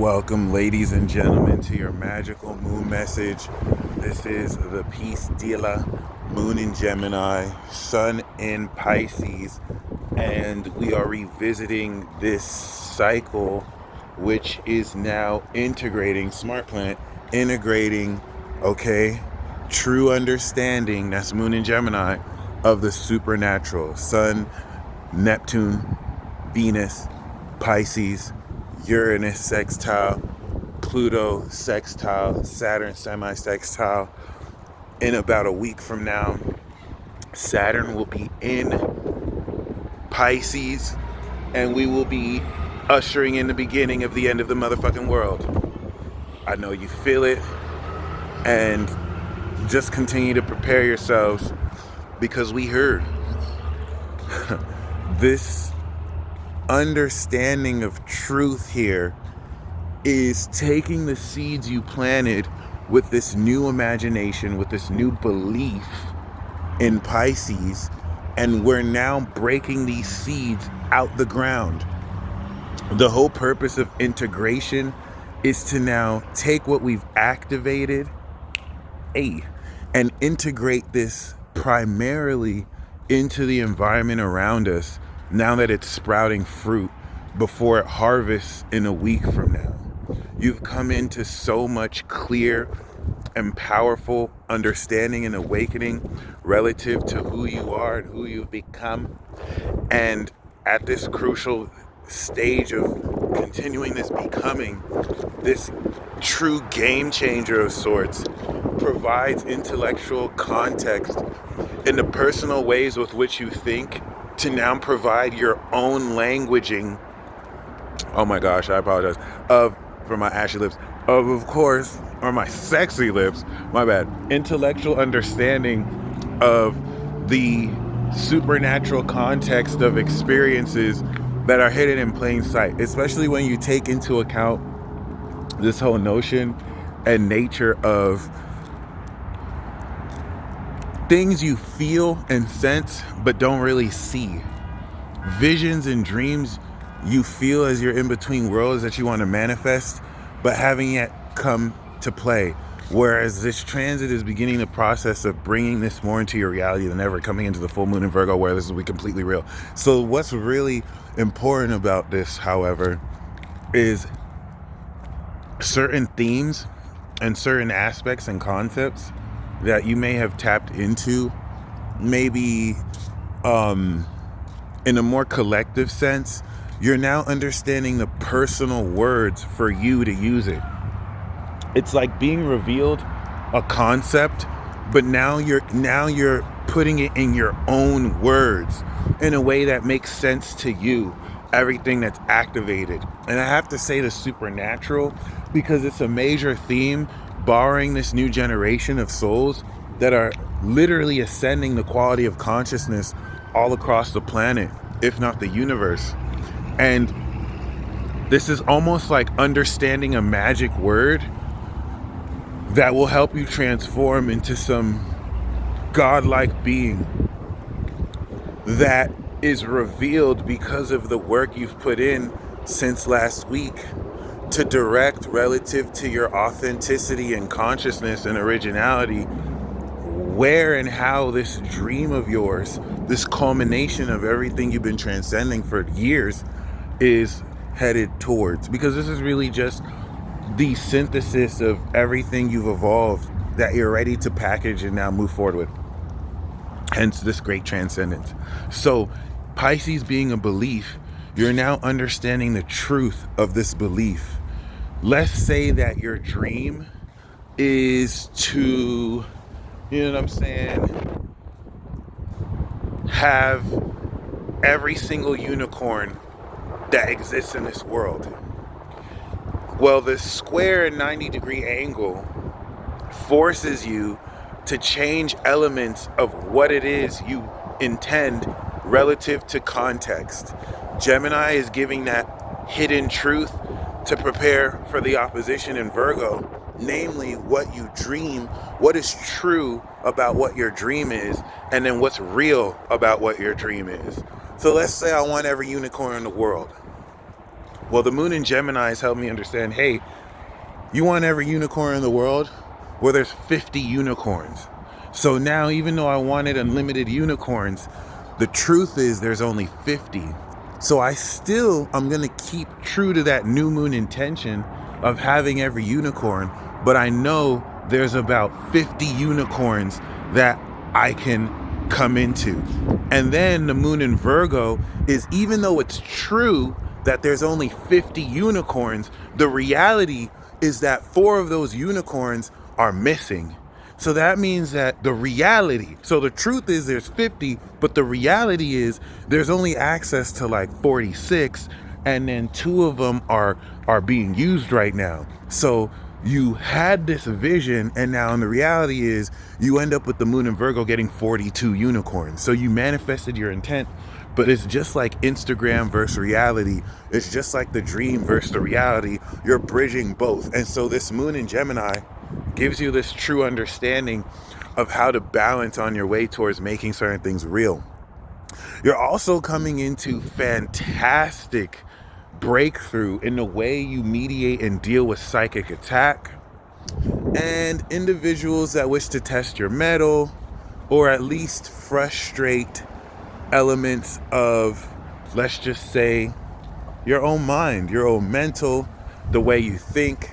Welcome, ladies and gentlemen, to your magical moon message. This is the Peace Dealer, Moon in Gemini, Sun in Pisces, and we are revisiting this cycle, which is now integrating, Smart Planet, integrating, true understanding, that's Moon in Gemini, of the supernatural. Sun, Neptune, Venus, Pisces, Uranus sextile, Pluto sextile, Saturn semi-sextile. In about a week from now, Saturn will be in Pisces, and we will be ushering in the beginning of the end of the motherfucking world. I know you feel it, and just continue to prepare yourselves, because we heard this understanding of truth here is taking the seeds you planted with this new imagination, with this new belief in Pisces, and we're now breaking these seeds out the ground. The whole purpose of integration is to now take what we've activated, and integrate this primarily into the environment around us now that it's sprouting fruit before it harvests in a week from now. You've come into so much clear and powerful understanding and awakening relative to who you are and who you've become. And at this crucial stage of continuing this becoming, this true game changer of sorts provides intellectual context in the personal ways with which you think to now provide your own languaging. Oh my gosh, I apologize. For my ashy lips. Of course, or my sexy lips, my bad. Intellectual understanding of the supernatural context of experiences that are hidden in plain sight, especially when you take into account this whole notion and nature of things you feel and sense but don't really see. Visions and dreams you feel as you're in between worlds that you want to manifest but haven't yet come to play. Whereas this transit is beginning the process of bringing this more into your reality than ever, coming into the full moon in Virgo, where this will be completely real. So what's really important about this, however, is certain themes and certain aspects and concepts that you may have tapped into, maybe in a more collective sense. You're now understanding the personal words for you to use it. It's like being revealed a concept, but now you're putting it in your own words in a way that makes sense to you, everything that's activated. And I have to say the supernatural, because it's a major theme borrowing this new generation of souls that are literally ascending the quality of consciousness all across the planet, if not the universe. And this is almost like understanding a magic word that will help you transform into some godlike being that is revealed because of the work you've put in since last week to direct relative to your authenticity and consciousness and originality, where and how this dream of yours, this culmination of everything you've been transcending for years, is headed towards. Because this is really just the synthesis of everything you've evolved that you're ready to package and now move forward with. Hence this great transcendence. So Pisces being a belief, you're now understanding the truth of this belief. Let's say that your dream is to, have every single unicorn that exists in this world. Well, the square and 90-degree angle forces you to change elements of what it is you intend relative to context. Gemini is giving that hidden truth to prepare for the opposition in Virgo, namely what you dream, what is true about what your dream is, and then what's real about what your dream is. So let's say I want every unicorn in the world. Well, the moon in Gemini has helped me understand, hey, you want every unicorn in the world? Well, there's 50 unicorns. So now, even though I wanted unlimited unicorns, the truth is there's only 50. So I'm going to keep true to that new moon intention of having every unicorn, but I know there's about 50 unicorns that I can come into. And then the moon in Virgo is, even though it's true that there's only 50 unicorns, the reality is that 4 of those unicorns are missing. So that means that so the truth is there's 50, but the reality is there's only access to like 46, and then 2 of them are being used right now. So you had this vision, and now in the reality is you end up with the moon in Virgo getting 42 unicorns. So you manifested your intent, but it's just like Instagram versus reality. It's just like the dream versus the reality. You're bridging both. And so this moon in Gemini gives you this true understanding of how to balance on your way towards making certain things real. You're also coming into fantastic breakthrough in the way you mediate and deal with psychic attack, and individuals that wish to test your mettle or at least frustrate elements of, let's just say, your own mind, your own mental, the way you think.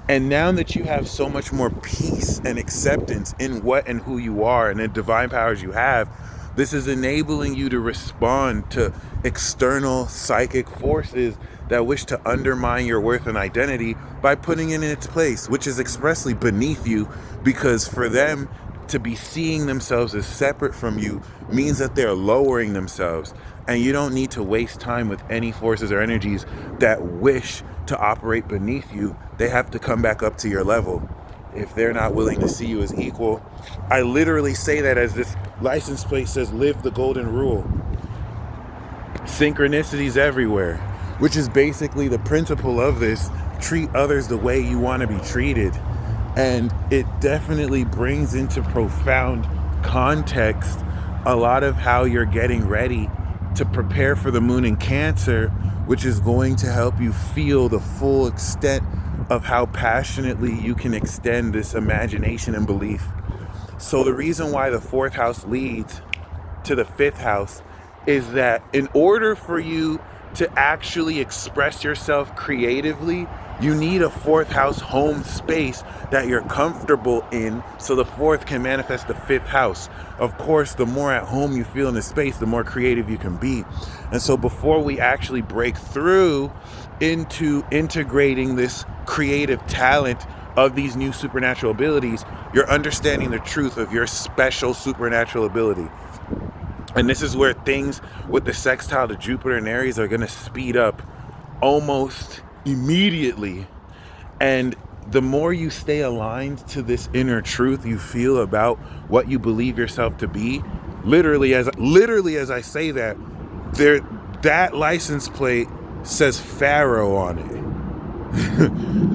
And now that you have so much more peace and acceptance in what and who you are and the divine powers you have, this is enabling you to respond to external psychic forces that wish to undermine your worth and identity by putting it in its place, which is expressly beneath you, because for them to be seeing themselves as separate from you means that they're lowering themselves. And you don't need to waste time with any forces or energies that wish to operate beneath you. They have to come back up to your level if they're not willing to see you as equal. I literally say that as this license plate says, live the golden rule. Synchronicities everywhere, which is basically the principle of this. Treat others the way you want to be treated. And it definitely brings into profound context a lot of how you're getting ready to prepare for the moon in Cancer, which is going to help you feel the full extent of how passionately you can extend this imagination and belief. So the reason why the 4th house leads to the 5th house is that in order for you to actually express yourself creatively, you need a 4th house home space that you're comfortable in, so the 4th can manifest the 5th house. Of course, the more at home you feel in the space, the more creative you can be. And so before we actually break through into integrating this creative talent of these new supernatural abilities, you're understanding the truth of your special supernatural ability. And this is where things with the sextile to Jupiter and Aries are going to speed up almost immediately. And the more you stay aligned to this inner truth you feel about what you believe yourself to be, literally as I say that, that license plate says Pharaoh on it.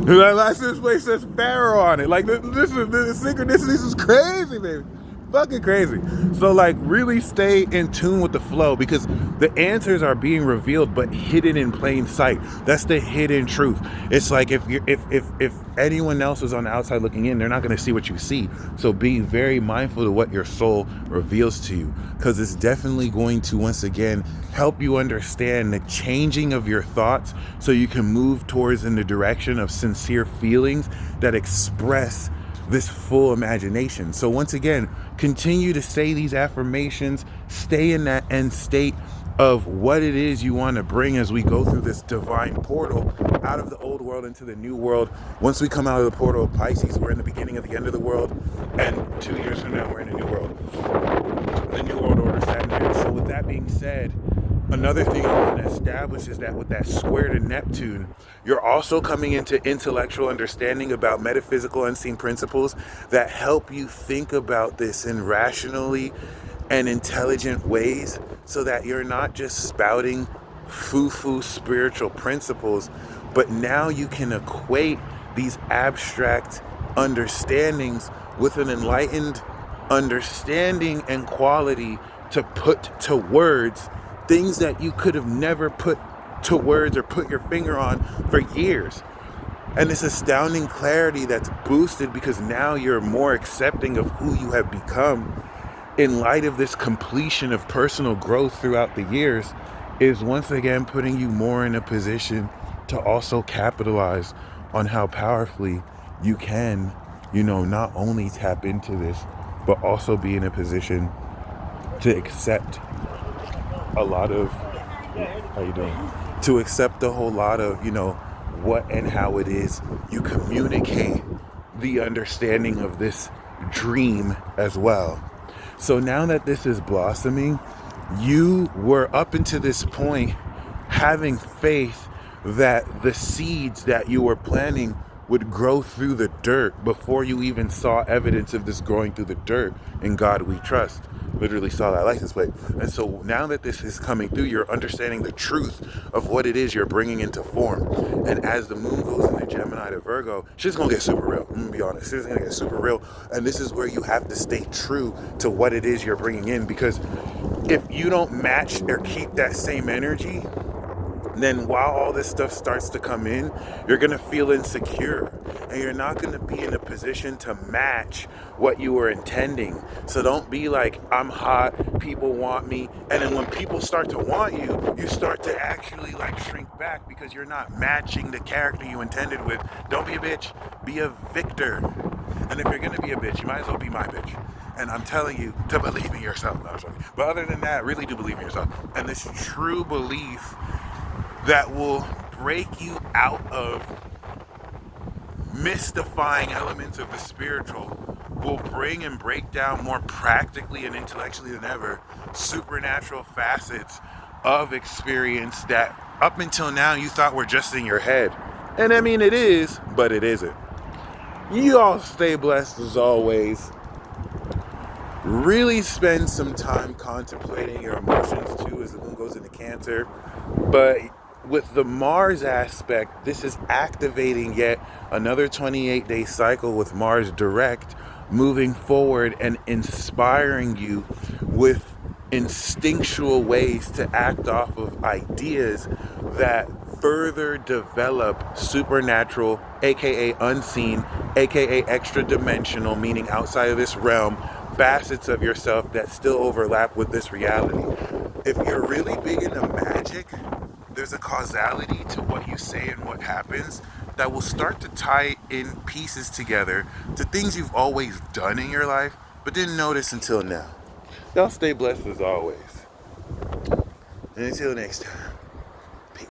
That license plate says Pharaoh on it. Like, the synchronicities is crazy, baby. Fucking crazy. So like, really stay in tune with the flow, because the answers are being revealed but hidden in plain sight. That's the hidden truth. It's like if anyone else is on the outside looking in, they're not going to see what you see. So be very mindful of what your soul reveals to you, because it's definitely going to once again help you understand the changing of your thoughts, so you can move towards in the direction of sincere feelings that express this full imagination. So once again, continue to say these affirmations, stay in that end state of what it is you want to bring as we go through this divine portal out of the old world into the new world. Once we come out of the portal of Pisces, we're in the beginning of the end of the world, and 2 years from now we're in a new world, the new world order, Sagittarius. So with that being said, another thing I want to establish is that with that square to Neptune, you're also coming into intellectual understanding about metaphysical unseen principles that help you think about this in rationally and intelligent ways, so that you're not just spouting foo-foo spiritual principles, but now you can equate these abstract understandings with an enlightened understanding and quality to put to words things that you could have never put to words or put your finger on for years. And this astounding clarity that's boosted because now you're more accepting of who you have become in light of this completion of personal growth throughout the years is once again putting you more in a position to also capitalize on how powerfully you can, not only tap into this, but also be in a position to accept a lot of, how you doing? To accept a whole lot of, what and how it is you communicate the understanding of this dream as well. So now that this is blossoming, you were up until this point having faith that the seeds that you were planting would grow through the dirt before you even saw evidence of this growing through the dirt. In God we trust. Literally saw that license plate. And so now that this is coming through, you're understanding the truth of what it is you're bringing into form. And as the moon goes into Gemini to Virgo, shit's gonna get super real. I'm gonna be honest, shit's gonna get super real. And this is where you have to stay true to what it is you're bringing in, because if you don't match or keep that same energy, then while all this stuff starts to come in, you're going to feel insecure and you're not going to be in a position to match what you were intending. So don't be like, I'm hot, people want me. And then when people start to want you, you start to actually shrink back because you're not matching the character you intended with. Don't be a bitch, be a victor. And if you're going to be a bitch, you might as well be my bitch. And I'm telling you to believe in yourself. No, I'm joking. But other than that, really do believe in yourself. And this true belief that will break you out of mystifying elements of the spiritual, will bring and break down more practically and intellectually than ever supernatural facets of experience that up until now you thought were just in your head. And I mean, it is, but it isn't. You all stay blessed as always. Really spend some time contemplating your emotions too as the moon goes into Cancer. But with the Mars aspect, this is activating yet another 28-day cycle with Mars direct, moving forward and inspiring you with instinctual ways to act off of ideas that further develop supernatural, aka unseen, aka extra dimensional, meaning outside of this realm, facets of yourself that still overlap with this reality. If you're really big into magic, there's a causality to what you say and what happens that will start to tie in pieces together to things you've always done in your life but didn't notice until now. Y'all stay blessed as always. And until next time.